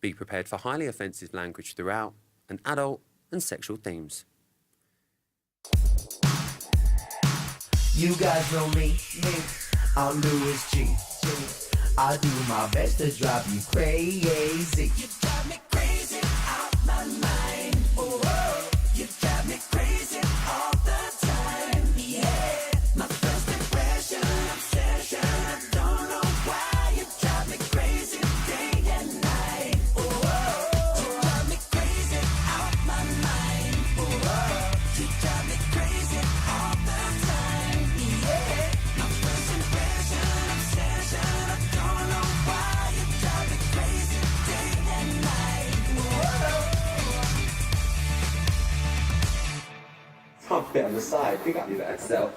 Be prepared for highly offensive language throughout and adult and sexual themes. You guys know me, I'm Louis G. I do my best to drive you crazy. You drive me crazy out my mind. Oh, you drive me crazy all the time. Yeah, my first impression, obsession. I don't know why you drive me crazy day and night. Oh, you drive me crazy out my mind. Oh, you drive me crazy all the time. Yeah, my first impression, obsession. I don't know why you drive me crazy day and night. I'm a bit on the side. Pick up your bad self.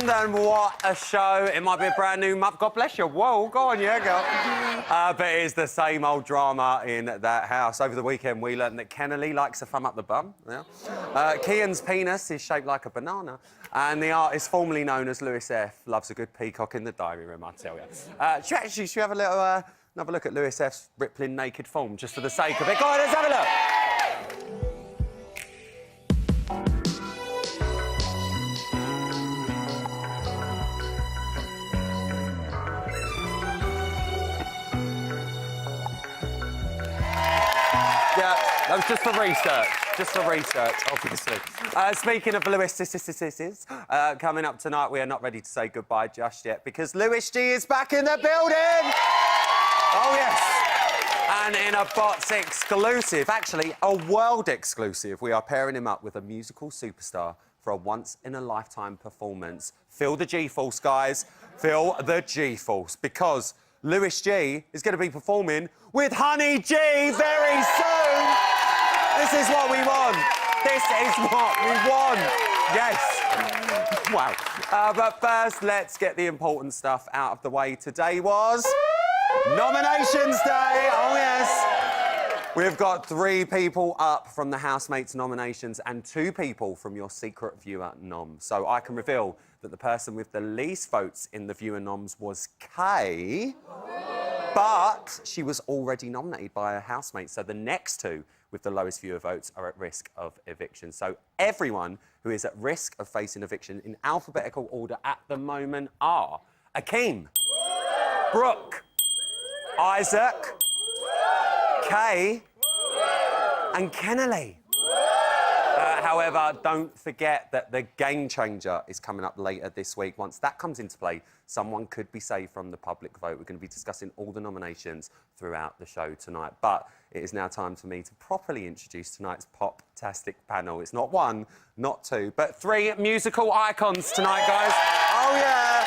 And what a show. It might be a brand new month. God bless you. Whoa, go on, yeah, girl. But it is the same old drama in that house. Over the weekend, we learned that Kennelly likes a thumb up the bum. Yeah. Kian's penis is shaped like a banana. And the artist formerly known as Louis F. loves a good peacock in the diary room, I tell you. Should we have a little, another look at Louis F's rippling naked form, just for the sake of it? Go on, let's have a look. Yeah, that was just for research, obviously. Speaking of Louis coming up tonight, we are not ready to say goodbye just yet because Louis G is back in the building! Oh, yes. And in a Bots exclusive, actually a world exclusive, we are pairing him up with a musical superstar for a once-in-a-lifetime performance. Feel the G-force, guys. Feel the G-force, because Louis G is going to be performing with Honey G very soon. This is what we want. This is what we want. Yes. Wow. But first, let's get the important stuff out of the way. Today was Nominations Day. Oh, yes. We've got 3 people up from the housemates nominations and 2 people from your secret viewer nom. So I can reveal that the person with the least votes in the viewer noms was Kay, but she was already nominated by her housemate. So the next 2 with the lowest viewer votes are at risk of eviction. So everyone who is at risk of facing eviction in alphabetical order at the moment are Akeem, Brooke, Isaac, Kay, and Kennelly. However, don't forget that the Game Changer is coming up later this week. Once that comes into play, someone could be saved from the public vote. We're going to be discussing all the nominations throughout the show tonight. But it is now time for me to properly introduce tonight's pop-tastic panel. It's not 1, not 2, but 3 musical icons tonight, guys. Oh, yeah.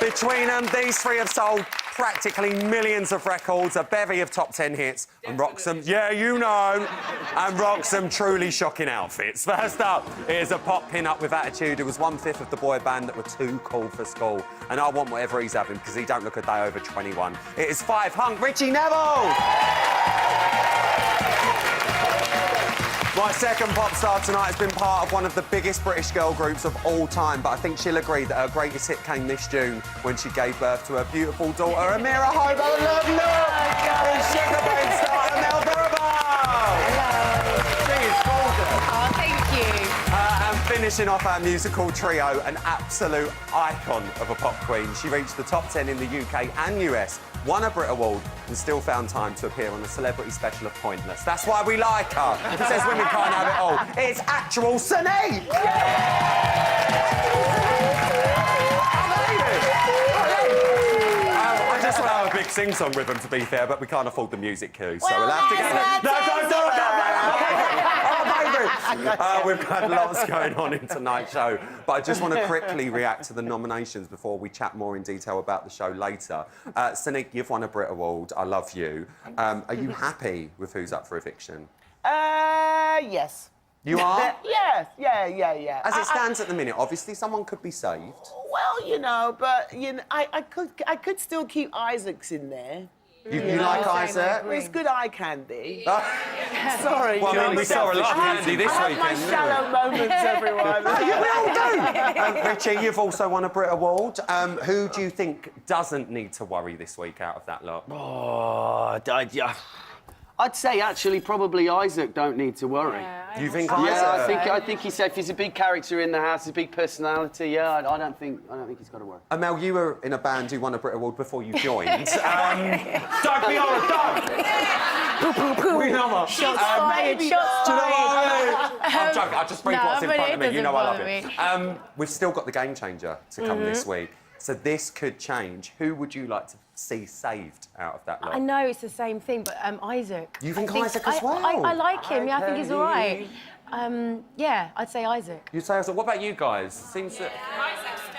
Between them, these 3 have sold practically millions of records, a bevy of top 10 hits, and rock some, yeah, you know, and rock some truly shocking outfits. First up is a pop pin-up with attitude who was 1/5 of the boy band that were too cool for school. And I want whatever he's having because he don't look a day over 21. It is 5 Hunk Richie Neville! My second pop star tonight has been part of one of the biggest British girl groups of all time, but I think she'll agree that her greatest hit came this June when she gave birth to her beautiful daughter, Amira Hobo. Love, look! It's Sugar Babe star Amel Burba! Hello. She is gorgeous. Oh, thank you. And finishing off our musical trio, an absolute icon of a pop queen. She reached the top 10 in the UK and US, won a Brit Award, and still found time to appear on a celebrity special of Pointless. That's why we like her. It says women can't have it all. It's actual Sunny! I just want to have a big sing-song rhythm, to be fair, but we can't afford the music cue, so we'll have to get... No, don't! We've got lots going on in tonight's show, but I just want to quickly react to the nominations before we chat more in detail about the show later. s19e, you've won a Brit Award. I love you. Are you happy with who's up for eviction? Yes. You are? Yes, yeah. As it stands at the minute, obviously someone could be saved. Well, you know, but I could still keep Isaac's in there. You like Isaac? It's good eye candy. Sorry. Well, I mean, we saw a lot of candy this weekend. I have my shallow moments, everyone. We all do. Richie, you've also won a Brit Award. Who do you think doesn't need to worry this week out of that lot? Oh, I'd say actually probably Isaac don't need to worry. Yeah, you think Isaac? Yeah, I think he's safe. He's a big character in the house. He's a big personality. Yeah, I don't think he's got to worry. Mel, you were in a band who won a Brit Award before you joined. Don't be honest, don't. We know what. Shots fired. Shots fired. I'm joking. I just speak what's in front of me. You know I love it. We've still got the Game Changer to come this week. So this could change. Who would you like to see saved out of that lot? I know it's the same thing, but Isaac. You think Isaac as well? I like him. Yeah, I think he's all right. Yeah, I'd say Isaac. You'd say Isaac. What about you guys? Seems that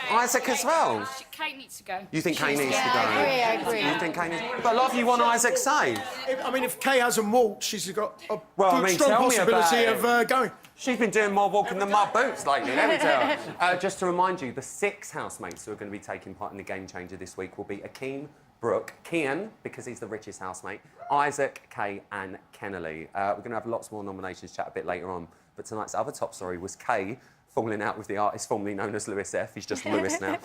Isaac as well. Kate needs to go. You think Kay needs to go? I agree. You think Kay needs? But a lot of you want Isaac saved. I mean, if Kay hasn't walked, she's got a strong tell me about possibility it. of going. She's been doing more walking than my boots lately, let me tell you. Just to remind you, the 6 housemates who are going to be taking part in the Game Changer this week will be Akeem, Brooke, Kian, because he's the richest housemate, Isaac, Kay and Kennelly. We're going to have lots more nominations chat a bit later on, but tonight's other top story was Kay falling out with the artist formerly known as Lewis F. He's just Lewis now.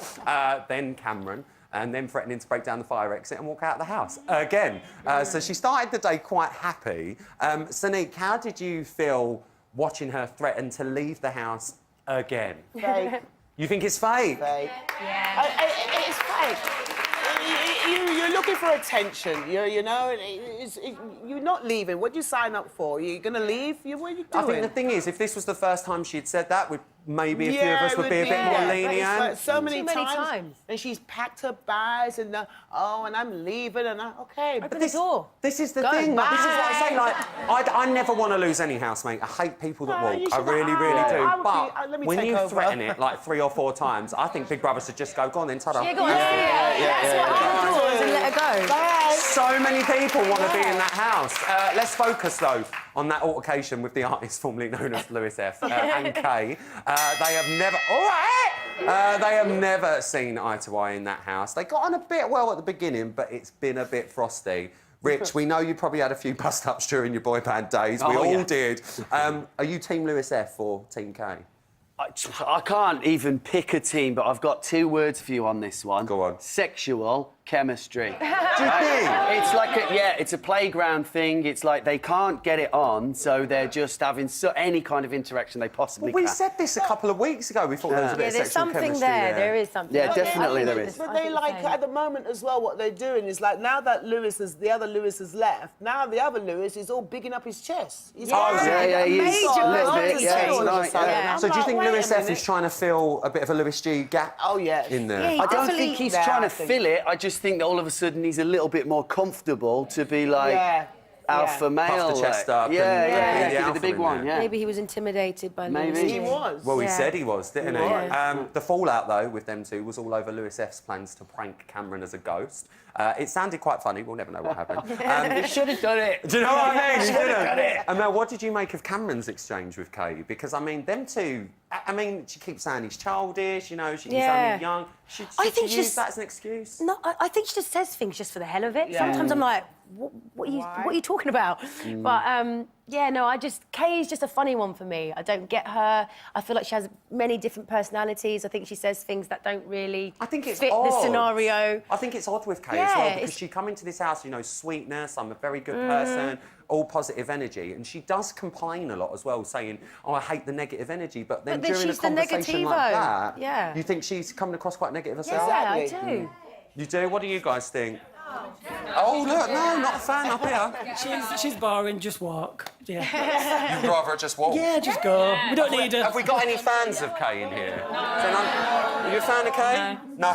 Then Cameron. And then threatening to break down the fire exit and walk out of the house again. So she started the day quite happy. s19e, how did you feel watching her threaten to leave the house again? Fake. You think it's fake? Fake. Yeah. It's fake. You're looking for attention. You're not leaving. What do you sign up for? You're going to leave? What are you doing? I think the thing is, if this was the first time she'd said that, maybe a few of us would be a bit more lenient. Like so many Too many times. times. And she's packed her bags and and I'm leaving okay. Open the door. This is the Go thing. back. This is what I say. I never want to lose any housemate. I hate people that No, you walk. I should really, not. really do. I would But let me when take you over. threaten it like 3 or 4 times, I think Big Brother should just go on then, ta-da. Yeah, go on. That's what I do. And let her go. Bye. So many people want to be in that house. Let's focus, though, on that altercation with the artist formerly known as Lewis F. And Kay. They have never... All right! They have never seen eye to eye in that house. They got on a bit well at the beginning, but it's been a bit frosty. Rich, we know you probably had a few bust-ups during your boy band days. We all did. Are you Team Lewis F or Team K? I can't even pick a team, but I've got 2 words for you on this one. Go on. Sexual chemistry. Do you think? It's like it's a playground thing. It's like they can't get it on, so they're just having any kind of interaction they possibly We can. said this a couple of weeks ago. We thought there was a bit of there's sexual something chemistry there. There is something. Yeah, definitely there is. But they at the moment as well, what they're doing is like now that the other Lewis has left, now the other Lewis is all bigging up his chest. He's he is. A little bit, yeah. So do you think Lewis F is trying to fill a bit of a Lewis G gap in there? Yeah, I don't think he's trying to fill it. I just think that all of a sudden he's a little bit more comfortable to be like alpha male. Puff the chest up. Yeah, the big one. Yeah. Maybe he was intimidated by Maybe. Lewis. He was. Well, he said he was, didn't he? was. The fallout, though, with them two was all over Lewis F's plans to prank Cameron as a ghost. It sounded quite funny. We'll never know what happened. He should have done it. Do you know what I mean? He should have done it. And Mel, what did you make of Cameron's exchange with Kay? Because, I mean, them two... I mean, she keeps saying he's childish, you know, he's only young. Should she use that as an excuse? No, I think she just says things just for the hell of it. Sometimes I'm like, what are you talking about? But, Kay is just a funny one for me. I don't get her. I feel like she has many different personalities. I think she says things that don't really fit the scenario. I think it's odd with Kay as well, because she come into this house, you know, sweetness, I'm a very good person, all positive energy, and she does complain a lot as well, saying, oh, I hate the negative energy, but then during a she's the conversation like negativo. that, you think she's coming across quite negative herself? Yeah, I do. You do? What do you guys think? Oh, look, no, not a fan up here. She's boring, just walk. Yeah. You'd rather just walk? Yeah, just go. We don't need her. Have we got any fans of Kay in here? Are you a fan of Kay? No.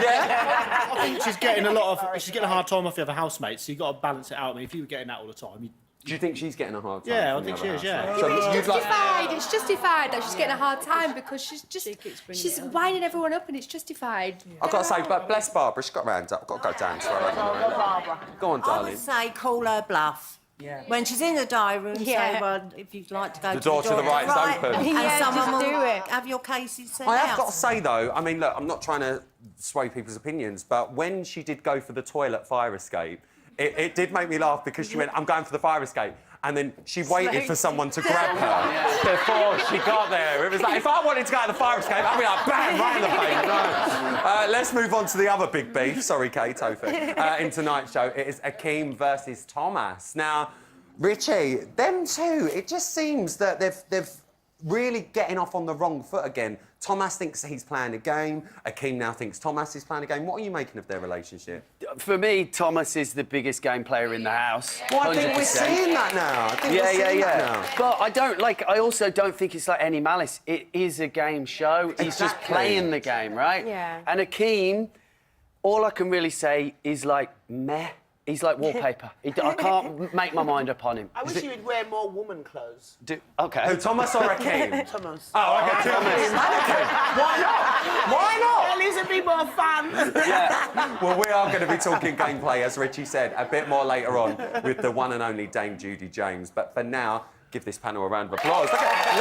Yeah? I think she's getting a hard time off the other housemates, so you've got to balance it out. I mean, if you were getting that all the time, Do you think she's getting a hard time? Yeah, I think she is, yeah. So It's you'd like... justified. It's justified that she's getting a hard time because she's winding everyone up and it's justified. I've got to say, but bless Barbara, she's got her hands up. I've got to go dance for her. Go on, I darling. would say call her bluff. Yeah. When she's in the diary room, say, well, if you'd like to go The door to the right is open. and Yeah, someone just will do it. have your cases sent I have out. got to say, though, I mean, look, I'm not trying to sway people's opinions, but when she did go for the toilet fire escape, it did make me laugh because she went, I'm going for the fire escape. And then she waited for someone to grab her before she got there. It was like, if I wanted to go to the fire escape, I'd be like, bam, right in the face. No. Let's move on to the other big beef. Sorry, Kay, Tofik. In tonight's show, it is Akeem versus Thomas. Now, Richie, them two, it just seems that they've really getting off on the wrong foot again. Thomas thinks he's playing a game. Akeem now thinks Thomas is playing a game. What are you making of their relationship? For me, Thomas is the biggest game player in the house. Well, I think we're 100%. seeing that now. I think we're seeing that now. But I also don't think it's like any malice. It is a game show. He's just Exactly. playing the game, right? Yeah. And Akeem, all I can really say is like, meh. He's like wallpaper. I can't make my mind up on him. I wish you would wear more woman clothes. Okay. Who, Thomas or Akeem? Thomas. Oh, okay, Thomas. Why not? Why not? At least it'd be more fun. Yeah. Well, we are going to be talking gameplay, as Richie said, a bit more later on with the one and only Dame Judy James. But for now, give this panel a round of applause. Look at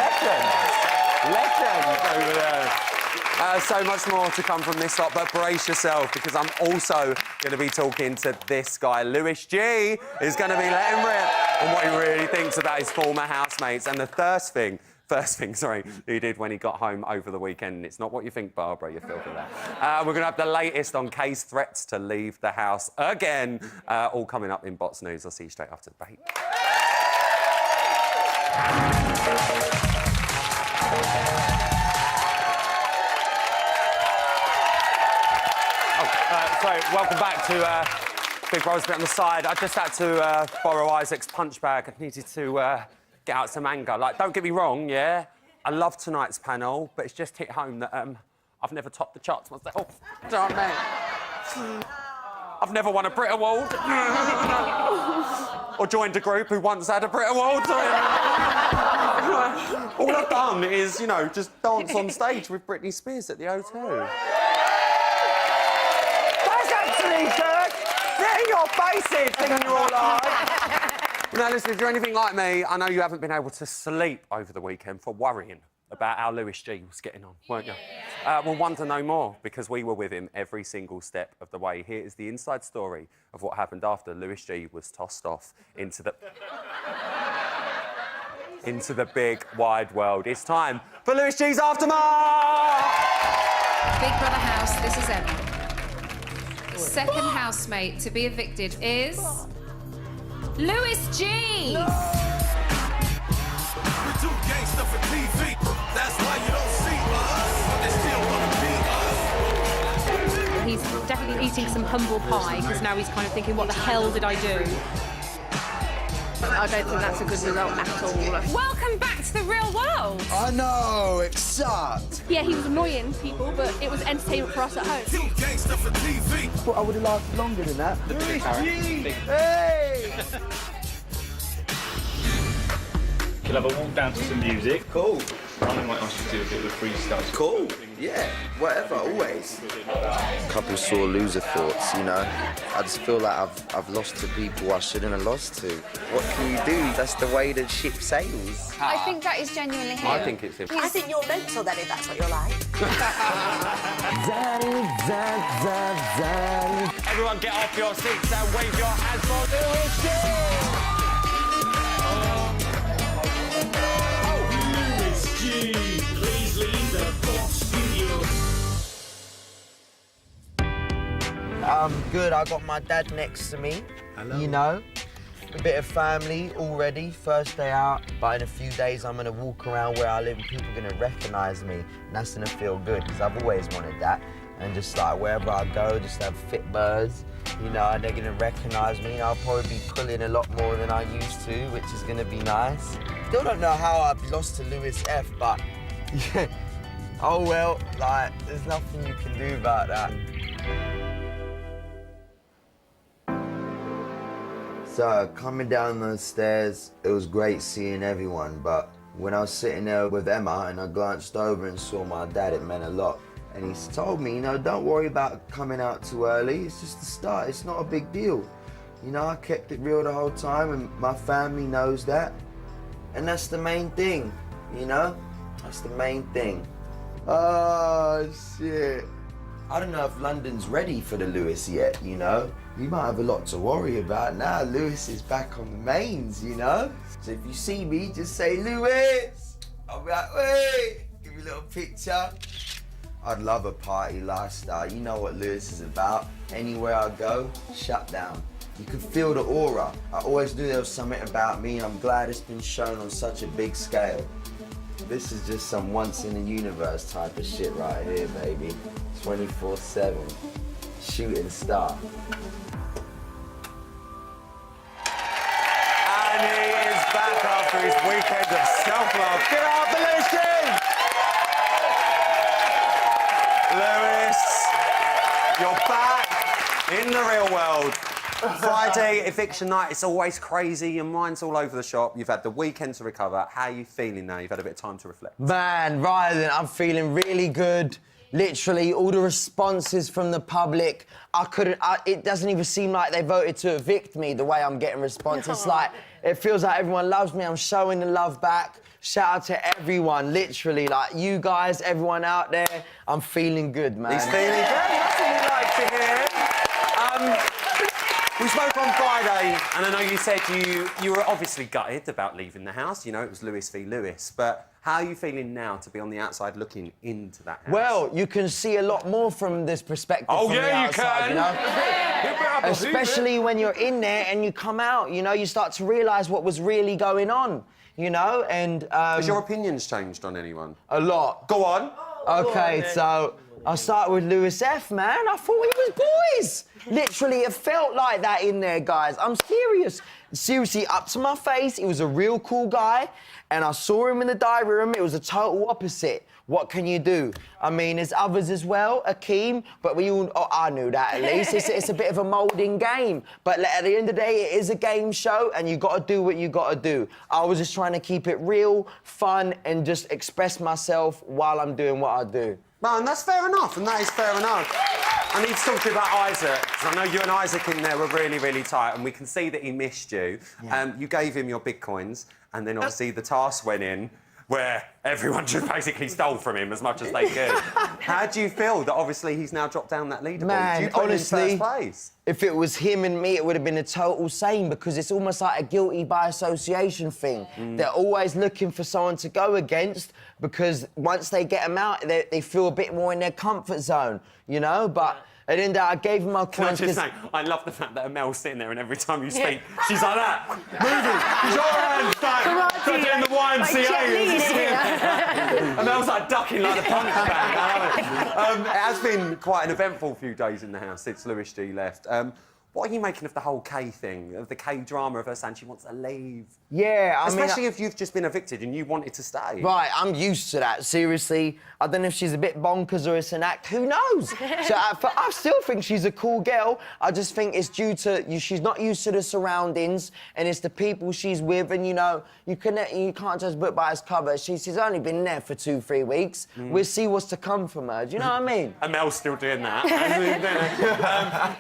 legends over there. So much more to come from this lot, but brace yourself because I'm also going to be talking to this guy. Lewis G is going to be letting rip on what he really thinks about his former housemates and the first thing he did when he got home over the weekend. And it's not what you think, Barbara, you filthy that. We're going to have the latest on Kay's threats to leave the house again, all coming up in Bots News. I'll see you straight after the break. So, welcome back to Big Brother's Bit on the Side. I just had to borrow Isaac's punch bag. I needed to get out some anger. Like, don't get me wrong, yeah? I love tonight's panel, but it's just hit home that I've never topped the charts myself. Do you know what I mean? I've never won a Brit Award. Or joined a group who once had a Brit Award. All I've done is, you know, just dance on stage with Britney Spears at the O2. Get in your faces, thinking you're all alive. Now, listen, if you're anything like me, I know you haven't been able to sleep over the weekend for worrying about how Lewis G was getting on, weren't you? Well, wonder no more, because we were with him every single step of the way. Here is the inside story of what happened after Lewis G was tossed off into the big, wide world. It's time for Lewis G's Aftermath! Big Brother House, this is Emma. Second housemate to be evicted is Lewis G. We're too gangsta for TV. That's why you don't see us. But they still wanna be us. He's definitely eating some humble pie because now he's kind of thinking, what the hell did I do? I don't think that's a good result at all. Welcome back to the real world. I know, it sucked. Yeah, he was annoying people, but it was entertainment for us at home. Too gangsta for TV. Thought I would have lasted longer than that. Hey! You'll have a walk down to some music. Cool. I might ask you to do a bit of a freestyle. Cool. Yeah, whatever, always. Couple sore loser thoughts, you know. I just feel like I've lost to people I shouldn't have lost to. What can you do? That's the way the ship sails. I think that is genuinely him. I think it's him. I think you're mental then, if that's what you're like. Everyone get off your seats and wave your hands for Lewis G! Lewis G, please leave the Box Studio. I'm good. I got my dad next to me. Hello. You know, a bit of family already. First day out, but in a few days I'm gonna walk around where I live and people are gonna recognise me, and that's gonna feel good because I've always wanted that. And just like wherever I go, just have fit birds, you know, and they're gonna recognise me. I'll probably be pulling a lot more than I used to, which is gonna be nice. Still don't know how I've lost to Lewis F, but yeah, Oh well, like, there's nothing you can do about that. So, coming down those stairs, it was great seeing everyone, but when I was sitting there with Emma and I glanced over and saw my dad, it meant a lot. And he told me, you know, don't worry about coming out too early, it's just the start, it's not a big deal. You know, I kept it real the whole time and my family knows that. And that's the main thing, you know? That's the main thing. Oh, shit. I don't know if London's ready for the Lewis yet, you know? You might have a lot to worry about now. Lewis is back on the mains, you know? So if you see me, just say, Lewis! I'll be like, wait! Give you a little picture. I'd love a party lifestyle. You know what Lewis is about. Anywhere I go, shut down. You can feel the aura. I always knew there was something about me, and I'm glad it's been shown on such a big scale. This is just some once-in-a-universe type of shit right here, baby. 24/7. Shooting star. And he is back after his weekend of self-love. Give it up for Lewis! Lewis, you're back in the real world. Friday, eviction night, it's always crazy. Your mind's all over the shop. You've had the weekend to recover. How are you feeling now? You've had a bit of time to reflect. Man, Rylan, I'm feeling really good. Literally, all the responses from the public, it doesn't even seem like they voted to evict me the way I'm getting responses. It's like, it feels like everyone loves me. I'm showing the love back. Shout out to everyone, literally, like you guys, everyone out there. I'm feeling good, man. He's feeling good. That's what we like to hear. We spoke on Friday, and I know you said you were obviously gutted about leaving the house. You know, it was Lewis v Lewis. But how are you feeling now to be on the outside looking into that house? Well, you can see a lot more from this perspective Oh, from yeah, the outside, you know? Especially when you're in there and you come out, you know, you start to realise what was really going on, you know, and... Has your opinions changed on anyone? A lot. Go on. OK, so I started with Lewis F, man. I thought we was boys. Literally, it felt like that in there, guys. I'm serious. Seriously, up to my face, he was a real cool guy, and I saw him in the diary room. It was a total opposite. What can you do? I mean, there's others as well, Akeem, but we all... Oh, I knew that, at least. It's a bit of a moulding game. But at the end of the day, it is a game show, and you got to do what you got to do. I was just trying to keep it real, fun, and just express myself while I'm doing what I do. No, and that's fair enough, and that is fair enough. I need to talk to you about Isaac, because I know you and Isaac in there were really, really tight, and we can see that he missed you. Yeah. You gave him your bitcoins, and then obviously the task went in, where everyone just basically stole from him as much as they could. How do you feel that obviously he's now dropped down that leaderboard? Man, do you put honestly, him in first place? If it was him and me, it would have been a total same, because it's almost like a guilty by association thing. They're always looking for someone to go against, because once they get them out, they feel a bit more in their comfort zone, you know? But at the end of the day, I gave him my Can I coins. just say, I love the fact that Amel's sitting there and every time you speak, she's like that. Moving. Your hands like doing the YMCA. Amel's like ducking like the punch bag. I love it. It has been quite an eventful few days in the house since Lewis G left. What are you making of the whole Kay thing, of the Kay drama of her saying she wants to leave? Yeah, I mean... Especially if you've just been evicted and you wanted to stay. Right, I'm used to that, seriously. I don't know if she's a bit bonkers or it's an act, who knows? So I still think she's a cool girl. I just think it's due to... she's not used to the surroundings, and it's the people she's with, and, you know, you can't just book by its cover. She's only been there for 2-3 weeks. We'll see what's to come from her, do you know what I mean? Amel's still doing that.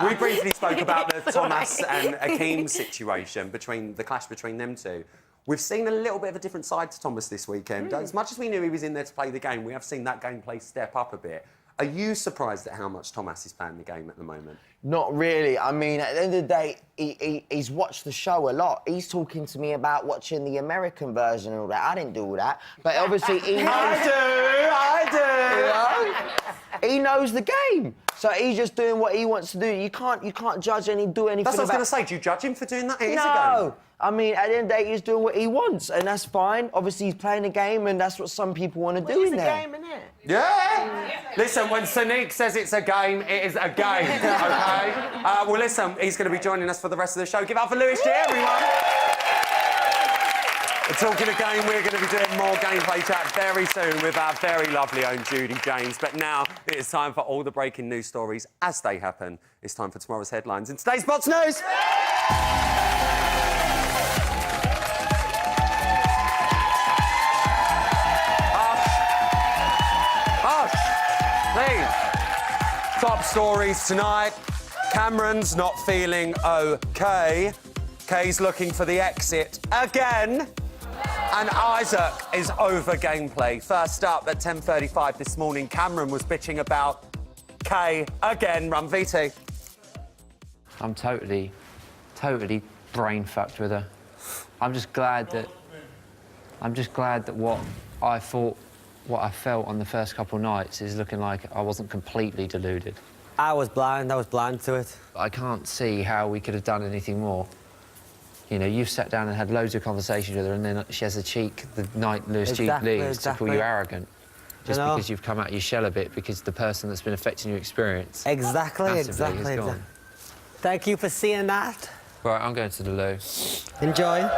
We briefly spoke about the Thomas and Akeem situation, the clash between them two. We've seen a little bit of a different side to Thomas this weekend. As much as we knew he was in there to play the game, we have seen that gameplay step up a bit. Are you surprised at how much Thomas is playing the game at the moment? Not really. I mean, at the end of the day, he's watched the show a lot. He's talking to me about watching the American version and all that. I didn't do all that. But obviously he knows... I do! You know? He knows the game. So he's just doing what he wants to do. You can't judge do anything That's what I was going to say. Do you judge him for doing that? It is a game. No. I mean, at the end of the day, he's doing what he wants, and that's fine. Obviously, he's playing a game, and that's what some people want to do in there. It's a game, isn't it? Yeah! Listen, when Sonique says it's a game, it is a game, OK? Well, listen, he's going to be joining us for the rest of the show. Give up for Lewis G, everyone! Talking again, we're going to be doing more gameplay chat very soon with our very lovely own Judy James. But now it is time for all the breaking news stories as they happen. It's time for tomorrow's headlines in today's Bots News. Please. Top stories tonight. Cameron's not feeling okay. Kay's looking for the exit again. And Isaac is over gameplay. First up at 10:35 this morning, Cameron was bitching about Kay again. Run VT. I'm totally brain fucked with her. I'm just glad that what I felt on the first couple of nights is looking like I wasn't completely deluded. I was blind to it. I can't see how we could have done anything more. You know, you've sat down and had loads of conversations with her, and then she has the cheek, the night Lewis G leaves, to call you arrogant. Just because you've come out of your shell a bit, because the person that's been affecting your experience Exactly. is gone. Thank you for seeing that. Right, I'm going to the loo. Enjoy.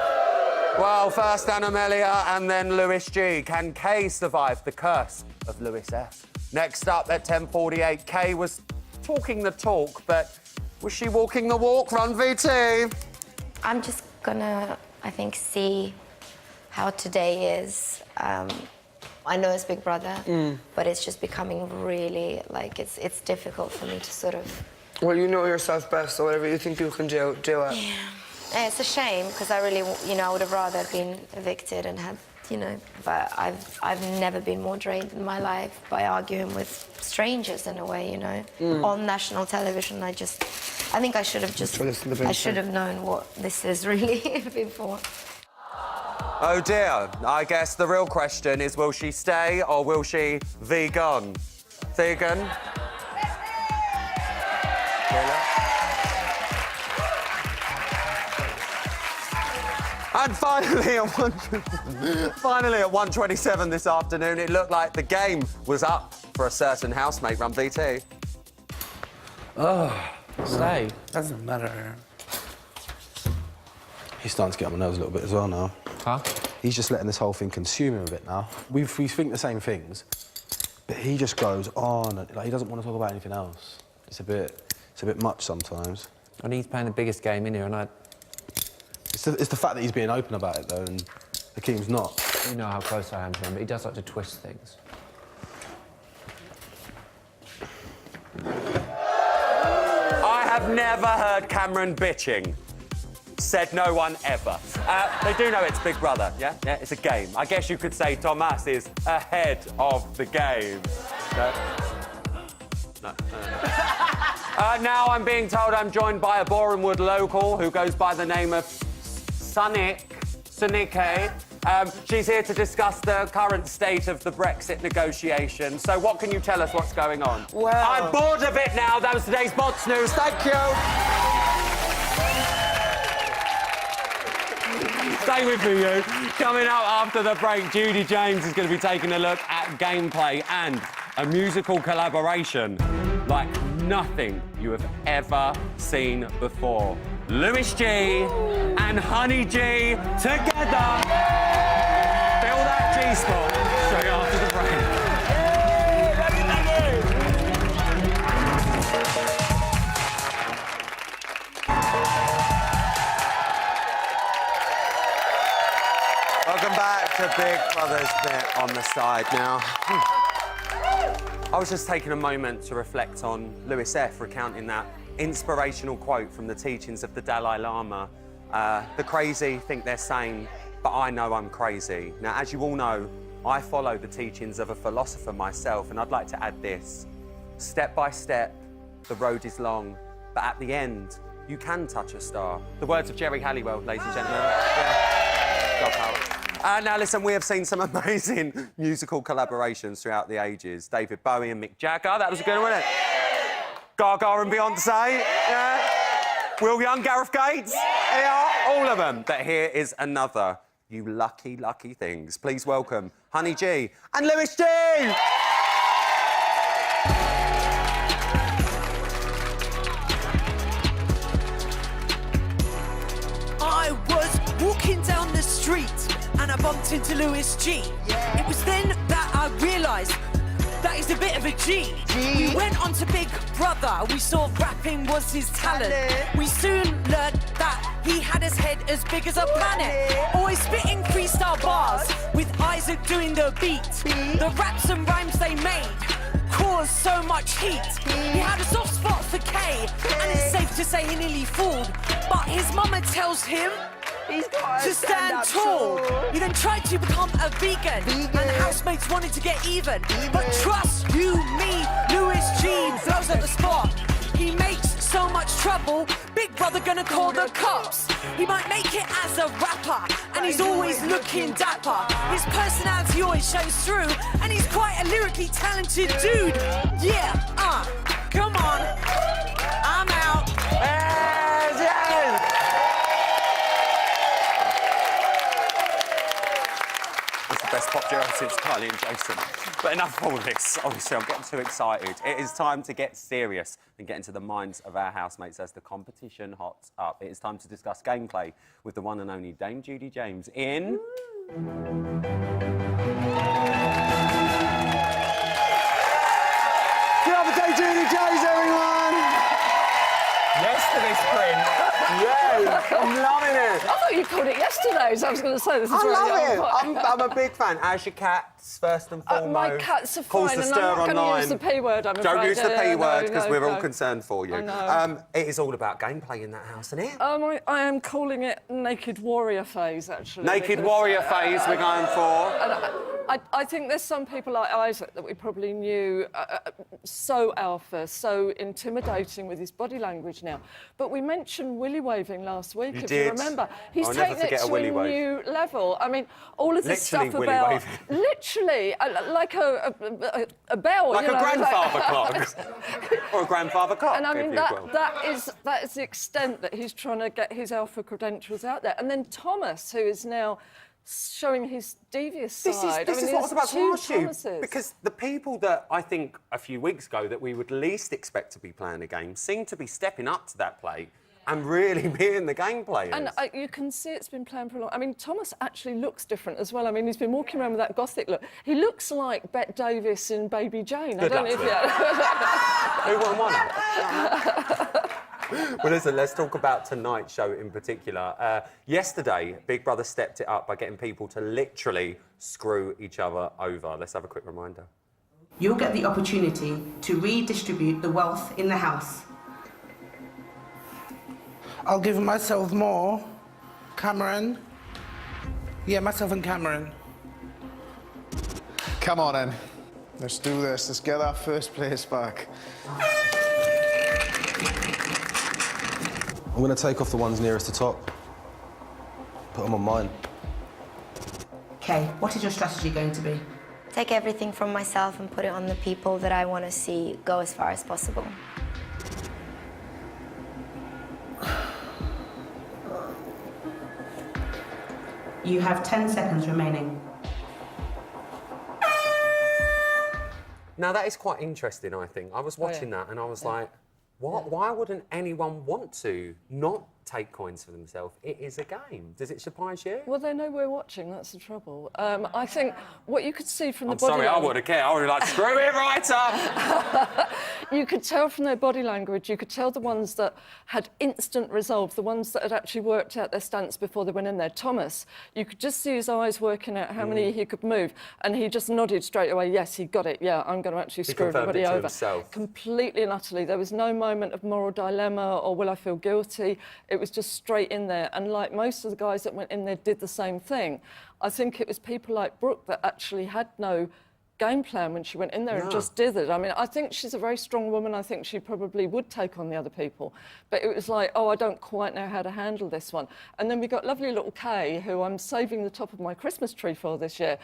Well, first Amelia and then Lewis G. Can Kay survive the curse of Lewis F? Next up at 10:48, Kay was talking the talk, but was she walking the walk? Run VT. I'm just gonna, I think, see how today is. I know it's Big Brother, but it's just becoming really, like, it's difficult for me to sort of... Well, you know yourself best, so whatever you think you can do it. Yeah. And it's a shame, because I really, you know, I would have rather been evicted and had, you know, but I've never been more drained in my life by arguing with strangers in a way, you know. On national television, I think I should have just... I should have known what this is really before. Oh dear, I guess the real question is, will she stay or will she vegan? Vegan? And finally at 1:27 this afternoon, it looked like the game was up for a certain housemate. Run VT. Oh, say, doesn't matter. He's starting to get on my nerves a little bit as well now. Huh? He's just letting this whole thing consume him a bit now. We think the same things, but he just goes on. Like, he doesn't want to talk about anything else. It's a bit much sometimes. And he's playing the biggest game in here, and It's the fact that he's being open about it, though, and Hakeem's not. You know how close I am to him, but he does like to twist things. I have never heard Cameron bitching. Said no one ever. They do know it's Big Brother, yeah? Yeah, it's a game. I guess you could say Thomas is ahead of the game. No? Now I'm being told I'm joined by a Borehamwood local who goes by the name of Sunike. She's here to discuss the current state of the Brexit negotiation. So what can you tell us what's going on? Well... I'm bored of it now. That was today's Bots News. Thank you. Stay with me, you. Coming up after the break, Judy James is going to be taking a look at gameplay and a musical collaboration like nothing you have ever seen before. Lewis G and Honey G together. Feel that G-spot straight after the break. Welcome back to Big Brother's bit on the side now. I was just taking a moment to reflect on Lewis F. recounting that inspirational quote from the teachings of the Dalai Lama. The crazy think they're sane, but I know I'm crazy. Now, as you all know, I follow the teachings of a philosopher myself, and I'd like to add this. Step by step, the road is long, but at the end, you can touch a star. The words of Jerry Halliwell, ladies and gentlemen. Yeah. God power. Now, listen, we have seen some amazing musical collaborations throughout the ages. David Bowie and Mick Jagger, that was a good one, wasn't it? Gaga and Beyonce, yeah. Will Young, Gareth Gates, yeah, all of them. But here is another. You lucky, lucky things. Please welcome Honey G and Lewis G. I was walking down the street bumped into Louis G. It was then that I realised that he's a bit of a G. We went on to Big Brother. We saw rapping was his talent. We soon learned that he had his head as big as a planet. Always spitting freestyle bars with Isaac doing the beat. The raps and rhymes they made caused so much heat. He had a soft spot for K, and it's safe to say he nearly fooled. But his mama tells him to stand tall. He then tried to become a vegan, and the housemates wanted to get even. But trust you me, Louis G blows up the spot. He makes so much trouble, Big Brother gonna call the cops. He might make it as a rapper, and he's always looking dapper. His personality always shows through, and he's quite a lyrically talented dude. Yeah, come on, I'm out. Best pop duo since Kylie and Jason. But enough of all this. Honestly, I'm getting too excited. It is time to get serious and get into the minds of our housemates as the competition hots up. It is time to discuss gameplay with the one and only Dame Judy James in... Good afternoon, Judy James, everyone! Yesterday's sprint. Yes, I'm loving it. I thought you called it yesterday, so I was going to say this is I really love it. I'm a big fan. How's your cats, first and foremost? My cats are Cause fine, the and stir I'm not going to online. use the P word, I'm Don't afraid. use the P word, because we're all no. concerned for you. I know. It is all about gameplay in that house, isn't it? I am calling it Naked Warrior phase, actually. Naked Warrior phase we're going for. I think there's some people like Isaac that we probably knew so alpha, so intimidating with his body language now. But we mentioned willy waving last week, if you remember. He's taken it to a new level. I mean, all of this stuff about literally like a bell, like you know, a grandfather clock or a grandfather cock. And I mean that is the extent that he's trying to get his alpha credentials out there. And then Thomas, who is now showing his devious side. This is what I was about to ask you. Thomases. Because the people that I think a few weeks ago that we would least expect to be playing a game seem to be stepping up to that plate and really being the game players. And you can see it's been playing for a long... I mean, Thomas actually looks different as well. I mean, he's been walking around with that gothic look. He looks like Bette Davis in Baby Jane. Good luck to him. Who won one? Well, listen, let's talk about tonight's show in particular. Yesterday, Big Brother stepped it up by getting people to literally screw each other over. Let's have a quick reminder. You'll get the opportunity to redistribute the wealth in the house. I'll give myself more. Cameron. Yeah, myself and Cameron. Come on, then. Let's do this. Let's get our first place back. I'm going to take off the ones nearest the top. Put them on mine. Okay, what is your strategy going to be? Take everything from myself and put it on the people that I want to see go as far as possible. You have 10 seconds remaining. Now, that is quite interesting, I think. I was watching that and I was like, what? Why wouldn't anyone want to not take coins for themselves? It is a game. Does it surprise you? Well, they know we're watching, that's the trouble. I think what you could see from the I'm body sorry, I wouldn't care. I would be like, screw it right up. You could tell from their body language, you could tell the ones that had instant resolve, the ones that had actually worked out their stance before they went in there. Thomas, you could just see his eyes working out how many he could move, and he just nodded straight away, yes, he got it, yeah, I'm going to actually screw everybody over. Himself. Completely and utterly. There was no moment of moral dilemma or will I feel guilty. It was just straight in there. And like most of the guys that went in there did the same thing. I think it was people like Brooke that actually had no game plan when she went in there and just did it. I mean, I think she's a very strong woman. I think she probably would take on the other people. But it was like, oh, I don't quite know how to handle this one. And then we got lovely little Kay, who I'm saving the top of my Christmas tree for this year.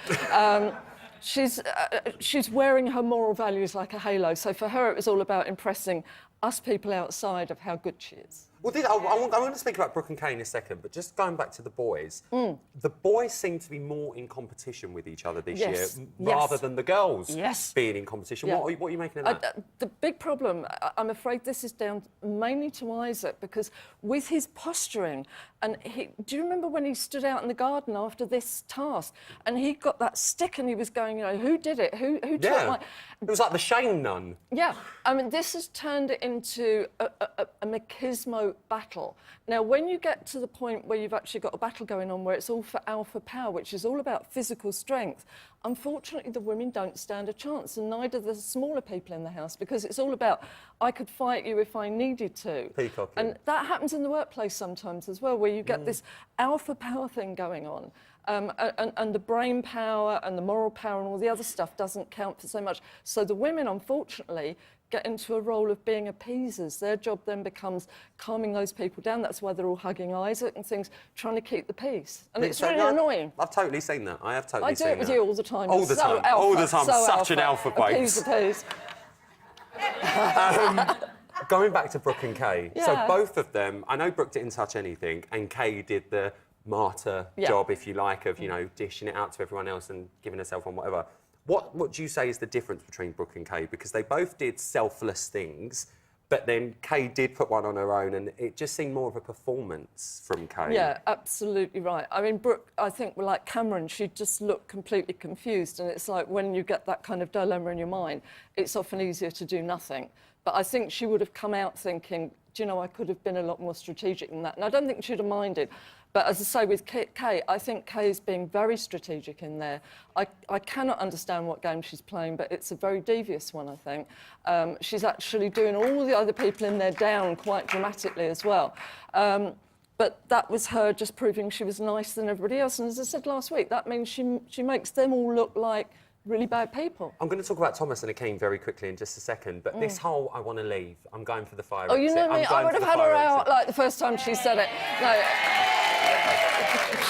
She's wearing her moral values like a halo. So for her, it was all about impressing us people outside of how good she is. Well, I want to speak about Brooke and Kay in a second, but just going back to the boys, the boys seem to be more in competition with each other this year, rather than the girls being in competition. Yeah. What are you making of that? The big problem, I'm afraid this is down mainly to Isaac, because with his posturing, and do you remember when he stood out in the garden after this task, and he got that stick and he was going, you know, who did it? Who took my... It was like the shame nun. Yeah, I mean, this has turned it into a machismo battle. Now, when you get to the point where you've actually got a battle going on where it's all for alpha power, which is all about physical strength, unfortunately, the women don't stand a chance, and neither the smaller people in the house, because it's all about, I could fight you if I needed to. Peacocking. And that happens in the workplace sometimes as well, where you get this alpha power thing going on. And the brain power and the moral power and all the other stuff doesn't count for so much. So the women, unfortunately, get into a role of being appeasers. Their job then becomes calming those people down. That's why they're all hugging Isaac and things, trying to keep the peace. And it's really annoying. I've totally seen that. I have totally seen that. I do it with you all the time. All the time. Alpha, all the time. So Such an alpha, babes. Appease. Going back to Brooke and Kay, so Yeah. both of them, I know Brooke didn't touch anything, and Kay did the martyr job, if you like, of, you know, dishing it out to everyone else and giving herself on whatever. What do you say is the difference between Brooke and Kay? Because they both did selfless things, but then Kay did put one on her own, and it just seemed more of a performance from Kay. Yeah, absolutely right. I mean, Brooke, I think, like Cameron, she just looked completely confused, and it's like when you get that kind of dilemma in your mind, it's often easier to do nothing. But I think she would have come out thinking, do you know, I could have been a lot more strategic than that. And I don't think she'd have minded. But as I say, with Kay, I think Kay is being very strategic in there. I cannot understand what game she's playing, but it's a very devious one, I think. She's actually doing all the other people in there down quite dramatically as well. But that was her just proving she was nicer than everybody else. And as I said last week, that means she makes them all look like really bad people. I'm going to talk about Thomas and Akeem very quickly in just a second, but this whole I want to leave, I'm going for the fire Oh, you exit. know me, I would have had her out like the first time she said it. No,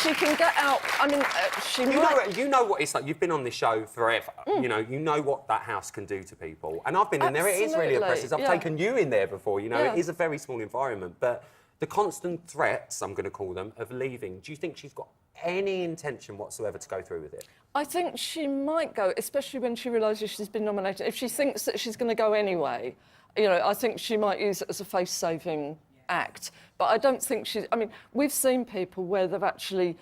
she can get out. I mean, she might... You know what it's like. You've been on this show forever. You know what that house can do to people. And I've been in there. It is really oppressive. I've taken you in there before. You know, it is a very small environment. But the constant threats, I'm going to call them, of leaving, do you think she's got any intention whatsoever to go through with it? I think she might go, especially when she realises she's been nominated. If she thinks that she's going to go anyway, you know, I think she might use it as a face-saving act. But I don't think she's... I mean, we've seen people where they've actually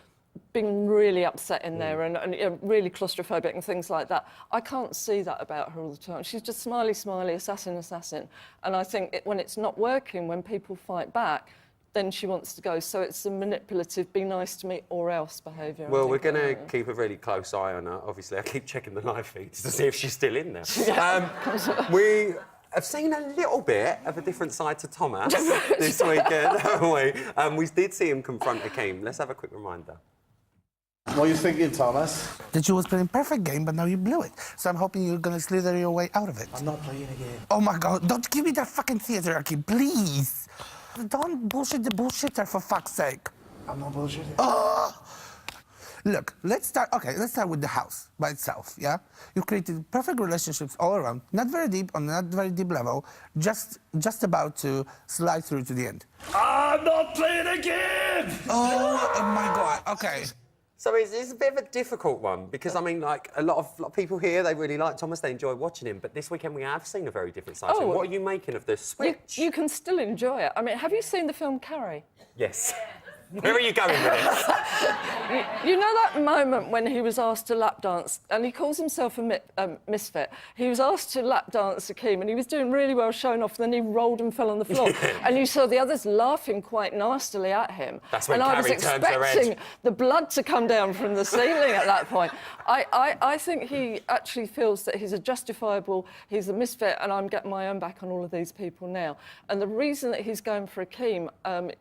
been really upset in there and you know, really claustrophobic and things like that. I can't see that about her all the time. She's just smiley, smiley, assassin, assassin. And I think when it's not working, when people fight back, then she wants to go. So it's a manipulative, be nice to me or else behaviour. Well, we're going to keep a really close eye on her. Obviously, I keep checking the live feeds to see if she's still in there. We have seen a little bit of a different side to Thomas this weekend, haven't we? We did see him confront Akeem. Let's have a quick reminder. What are you thinking, Thomas? That you was playing perfect game, but now you blew it. So I'm hoping you're gonna slither your way out of it. I'm not playing again. Oh my God, don't give me that fucking theater, Akeem, please. Don't bullshit the bullshitter, for fuck's sake. I'm not bullshitting. Oh! Look, let's start with the house by itself, yeah? You created perfect relationships all around, not very deep, on not very deep level, just about to slide through to the end. I'm not playing again! Oh my God, okay. So it's a bit of a difficult one because, I mean, like, a lot of people here, they really like Thomas, they enjoy watching him, but this weekend we have seen a very different side to him. What are you making of this switch? You can still enjoy it. I mean, have you seen the film Carrie? Yes. Where are you going with this? You know that moment when he was asked to lap dance, and he calls himself a misfit. He was asked to lap dance Akeem, and he was doing really well showing off, and then he rolled and fell on the floor. And you saw the others laughing quite nastily at him. That's when and Carrie I was turned her expecting head. the blood to come down from the ceiling at that point. I think he actually feels that he's he's a misfit, and I'm getting my own back on all of these people now. And the reason that he's going for Akeem,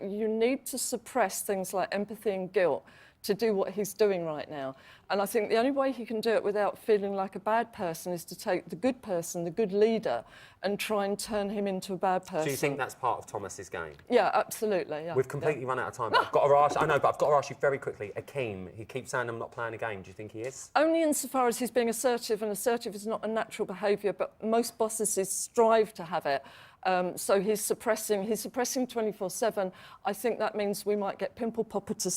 you need to suppress things like empathy and guilt to do what he's doing right now. And I think the only way he can do it without feeling like a bad person is to take the good person, the good leader, and try and turn him into a bad person. Do you think that's part of Thomas's game? Yeah, absolutely, yeah. We've completely run out of time, but I've got to ask... I know, but I've got to ask you very quickly. Akeem, he keeps saying I'm not playing a game. Do you think he is? Only insofar as he's being assertive, and assertive is not a natural behaviour, but most bosses strive to have it. So he's suppressing 24/7. I think that means we might get Pimple Popper to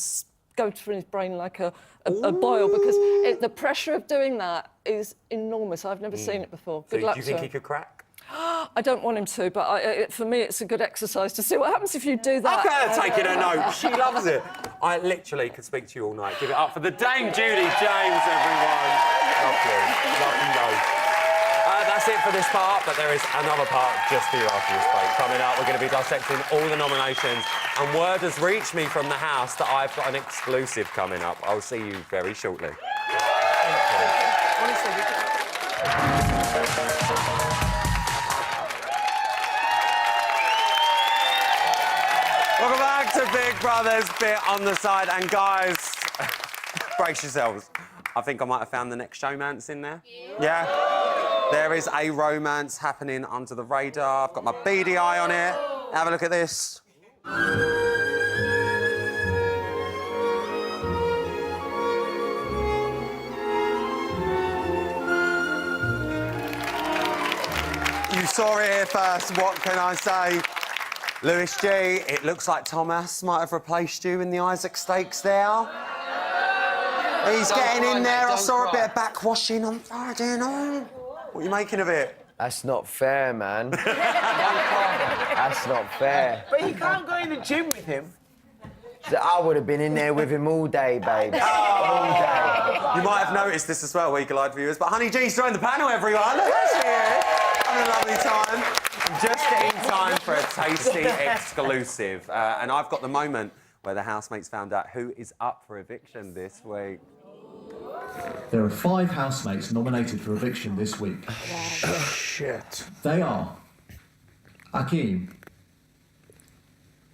go through his brain like a boil, because the pressure of doing that is enormous. I've never seen it before. Good luck do you to think him. he could crack? I don't want him to, but for me, it's a good exercise to see what happens if you do that. Look at her taking a note. She loves it. I literally could speak to you all night. Give it up for the Dame Judy James, everyone. Lovely. Lovely note. That's it for this part, but there is another part just for you after this break. Coming up, we're going to be dissecting all the nominations, and word has reached me from the house that I've got an exclusive coming up. I'll see you very shortly. Welcome back to Big Brother's Bit on the Side. And guys, brace yourselves. I think I might have found the next showmance in there. Yeah? There is a romance happening under the radar. I've got my beady eye on it. Have a look at this. You saw it here first. What can I say? Lewis G, it looks like Thomas might have replaced you in the Isaac Stakes there. He's getting in there. I saw a bit of backwashing on Friday and all. What are you making of it? That's not fair, man. That's not fair. But you can't go in the gym with him. I would have been in there with him all day, babe. All day. You might have noticed this as well, Eagle-Eyed viewers, but Honey G's joined the panel, everyone. Look, there she is. Having a lovely time. Just in time for a tasty exclusive. And I've got the moment where the housemates found out who is up for eviction this week. There are 5 housemates nominated for eviction this week. Oh, shit. They are Akeem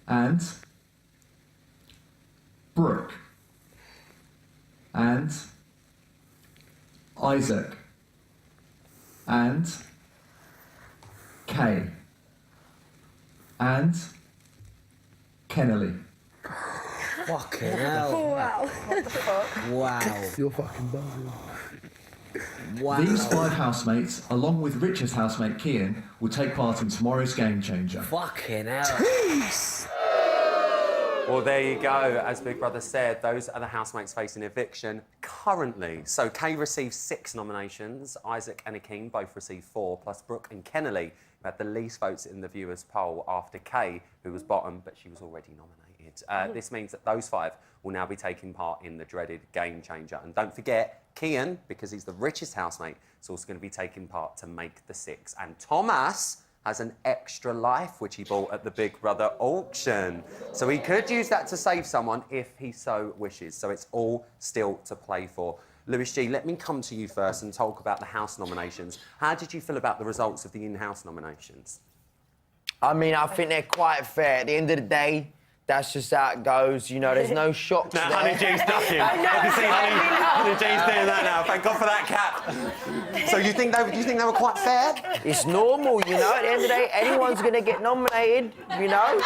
and Brooke and Isaac and Kay and Kennelly. Fucking hell. Wow. What the fuck? Wow. You're fucking buzzing. Wow. These 5 housemates, along with Richard's housemate Kian, will take part in tomorrow's Game Changer. Fucking hell. Jeez. Well, there you go. As Big Brother said, those are the housemates facing eviction currently. So Kay received 6 nominations. Isaac and Akeem both received 4, plus Brooke and Kennelly, who had the least votes in the viewers' poll after Kay, who was bottom, but she was already nominated. This means that those 5 will now be taking part in the dreaded Game Changer. And don't forget, Kian, because he's the richest housemate, is also going to be taking part to make the 6. And Thomas has an extra life, which he bought at the Big Brother auction. So he could use that to save someone if he so wishes. So it's all still to play for. Lewis G, let me come to you first and talk about the house nominations. How did you feel about the results of the in-house nominations? I mean, I think they're quite fair. At the end of the day, that's just how it goes. You know, there's no shocks there. Honey G's ducking. I can see Honey G's doing that now. Thank God for that cap. So you think they were quite fair? It's normal, you know. At the end of the day, anyone's going to get nominated, you know.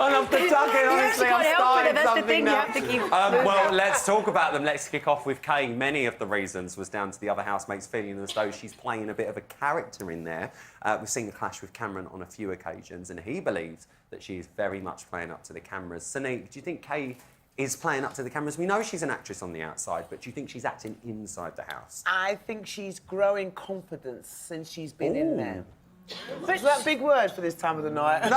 I love the ducking, honestly. I'm starting something now. Well, let's talk about them. Let's kick off with Kay. Many of the reasons was down to the other housemates feeling as though she's playing a bit of a character in there. We've seen the clash with Cameron on a few occasions, and he believes that she is very much playing up to the cameras. Sonique, do you think Kay is playing up to the cameras? We know she's an actress on the outside, but do you think she's acting inside the house? I think she's growing confidence since she's been in there. Is that a big word for this time of the night? No, no!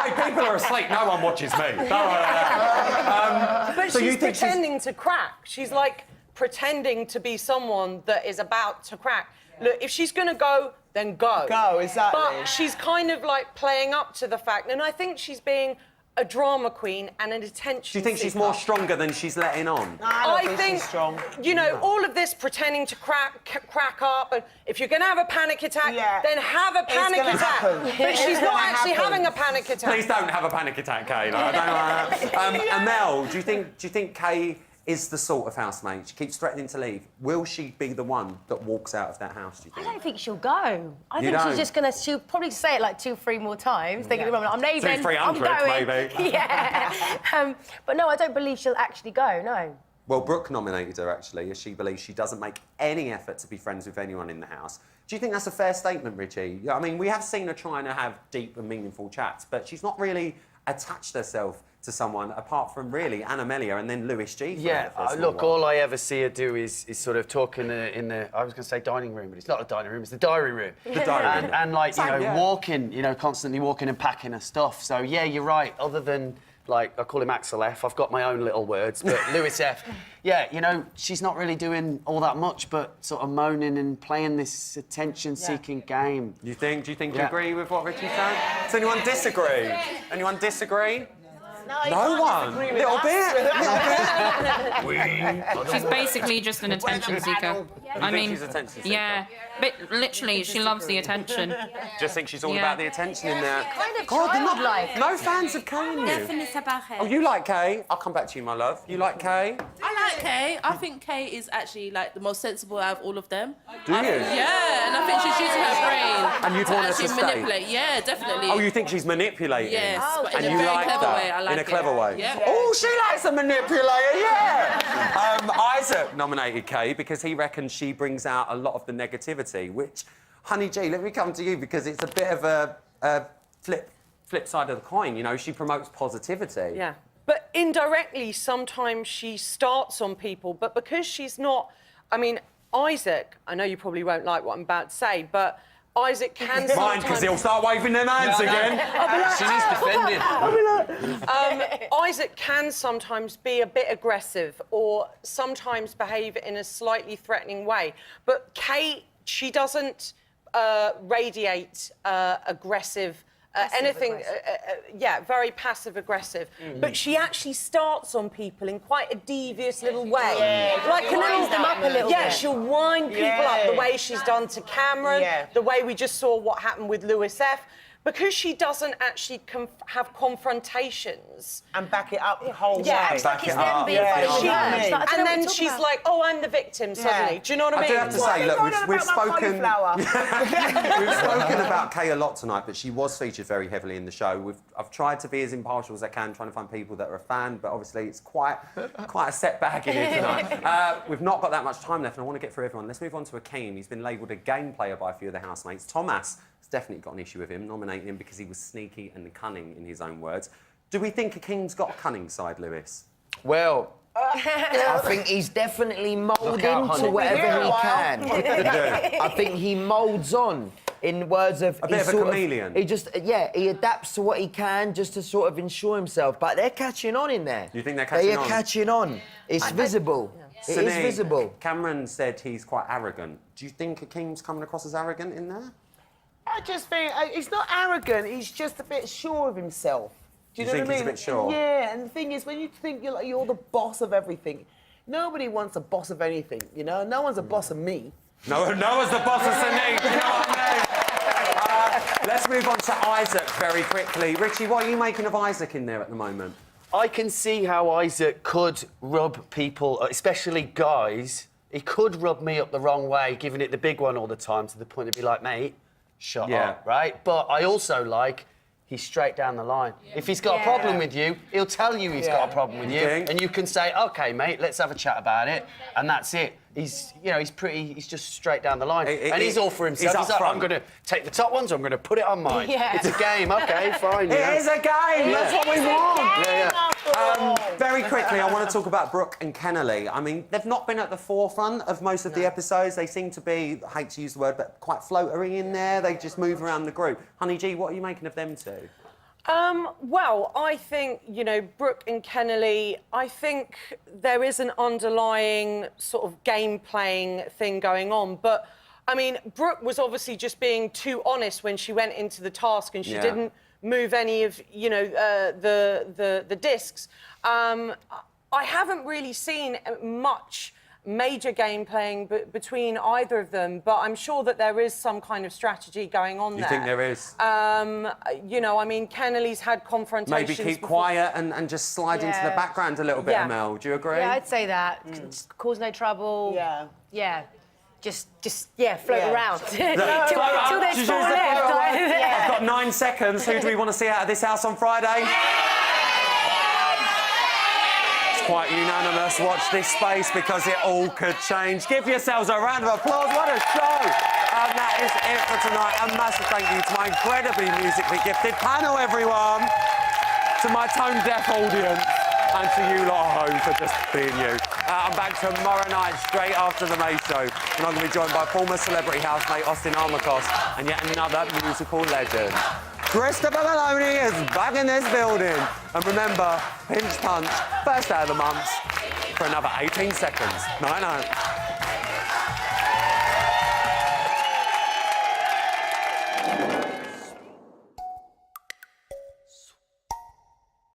Hey, people are asleep. No one watches me. Don't worry about But so she's you think pretending to crack. She's like pretending to be someone that is about to crack. Look, if she's going to go, then go. Go, exactly. But she's kind of like playing up to the fact, and I think she's being a drama queen and an attention Do you think she's more stronger than she's letting on? I think she's strong. You know, all of this pretending to crack up, and if you're going to have a panic attack, then have a panic gonna attack. happen. But she's It's not gonna actually happen. having a panic attack. Please don't have a panic attack, Kay. No, I don't know. Amel, do you think Kay is the sort of housemate? She keeps threatening to leave. Will she be the one that walks out of that house, do you I think? don't think she'll go. I You think don't? she's just going to... She'll probably say it like 2-3 more times. Thinking, I'm leaving, 200-300 I'm going. maybe. Yeah. But no, I don't believe she'll actually go, no. Well, Brooke nominated her, actually, as she believes she doesn't make any effort to be friends with anyone in the house. Do you think that's a fair statement, Richie? I mean, we have seen her trying to have deep and meaningful chats, but she's not really attached herself to someone apart from really Anna-Melia and then Lewis G. Yeah, look, all I ever see her do is sort of talk in the I was going to say dining room, but it's not a dining room, it's the diary room. The diary room. And like, you know, yeah. walking, you know, constantly walking and packing her stuff. So, yeah, you're right. Other than, like, I call him Axel F. I've got my own little words, but Lewis F. Yeah, you know, she's not really doing all that much, but sort of moaning and playing this attention-seeking game. Do you think you agree with what Richie's saying? Does anyone disagree? Anyone disagree? No one. Little bit. She's basically just an attention seeker. I mean, she's attention seeker? yeah, but literally, she loves the attention. Just think she's all Yeah. about the attention in there. Kind of God, they're not childlike. no fans of Kay in you. Definitely about her. Oh, you like Kay? I'll come back to you, my love. You like Kay? I like Kay. I think Kay is actually like the most sensible out of all of them. Do you? Yeah, and I think she's using her brain And you'd want her to actually stay? manipulate. Yeah, definitely. Oh, you think she's manipulating? Yes, but and in a you very like clever that? way. I like in a it. clever way. Yeah. Oh, she likes a manipulator, yeah. Isaac nominated Kay because he reckons she brings out a lot of the negativity, which, Honey G, let me come to you because it's a bit of a flip side of the coin. You know, she promotes positivity. Yeah. But indirectly, sometimes she starts on people, but because she's not... I mean, Isaac, I know you probably won't like what I'm about to say, but Isaac can sometimes... Mine, because he'll start waving them hands again. She needs defending. Isaac can sometimes be a bit aggressive or sometimes behave in a slightly threatening way. But Kate, she doesn't radiate aggressive... anything, yeah, very passive-aggressive. But she actually starts on people in quite a devious little way. Yeah, like a little... winds them up a little Yeah, bit. she'll wind people up the way she's done to Cameron, the way we just saw what happened with Lewis F. Because she doesn't actually have confrontations. And back it up the whole way. Yeah, Back it's it them up. being Yeah, funny with yeah. her. I don't know And what then you're she's talking like, oh, I'm the victim suddenly. Do you know what I mean? I do have to say, look, we've spoken... Cauliflower. We've spoken about Kay a lot tonight, but she was featured very heavily in the show. I've tried to be as impartial as I can, trying to find people that are a fan, but obviously it's quite a setback in here tonight. We've not got that much time left, and I want to get through everyone. Let's move on to Akeem. He's been labelled a game player by a few of the housemates. Thomas has definitely got an issue with him, nominating him because he was sneaky and cunning, in his own words. Do we think Akeem's got a cunning side, Lewis? Well, I think he's definitely moulded into whatever he can. I think he moulds on. In words of... A bit of a chameleon. He just, he adapts to what he can just to sort of ensure himself. But they're catching on in there. You think they're catching on? They are catching on. It's visible. It is visible. Cameron said he's quite arrogant. Do you think Akeem's coming across as arrogant in there? I just think he's not arrogant. He's just a bit sure of himself. Do you know think what I he's mean? a bit sure? Yeah, and the thing is, when you think you're the boss of everything, nobody wants a boss of anything. You know, no one's a boss of me. No one's the boss of Sneak. You know what I mean? Let's move on to Isaac very quickly. Richie, what are you making of Isaac in there at the moment? I can see how Isaac could rub people, especially guys. He could rub me up the wrong way, giving it the big one all the time, to the point of be like, mate, shut up, right? But I also like he's straight down the line. If he's got a problem with you, he'll tell you he's got a problem with you, and you can say, OK, mate, let's have a chat about it, and that's it. He's just straight down the line. And he's all for himself. He's like, I'm going to take the top ones, I'm going to put it on mine. It's a game, OK, fine. It is a game, that's what we want. Very quickly, I want to talk about Brooke and Kennelly. I mean, they've not been at the forefront of most of the episodes. They seem to be, I hate to use the word, but quite floatery in there. They just move around the group. Honey G, what are you making of them two? Well, I think, you know, Brooke and Kennelly, I think there is an underlying sort of game-playing thing going on, but, I mean, Brooke was obviously just being too honest when she went into the task and she didn't move any of, you know, the discs. I haven't really seen much major game playing between either of them, but I'm sure that there is some kind of strategy going on there. You think there is? You know, I mean, Kennelly's had confrontations. Maybe keep quiet and just slide into the background a little bit, Mel. Do you agree? Yeah, I'd say that. Cause no trouble. Yeah. Just float around. till there's four left. I've got 9 seconds. Who do we want to see out of this house on Friday? quite unanimous. Watch this space because it all could change. Give yourselves a round of applause. What a show! And that is it for tonight. A massive thank you to my incredibly musically gifted panel, everyone. To my tone-deaf audience. And to you lot at home for just being you. I'm back tomorrow night, straight after the May show. And I'm going to be joined by former celebrity housemate Austin Armacost and yet another musical legend. Christopher Maloney is back in this building. And remember, pinch punch, first day of the month, for another 18 seconds. Night-night.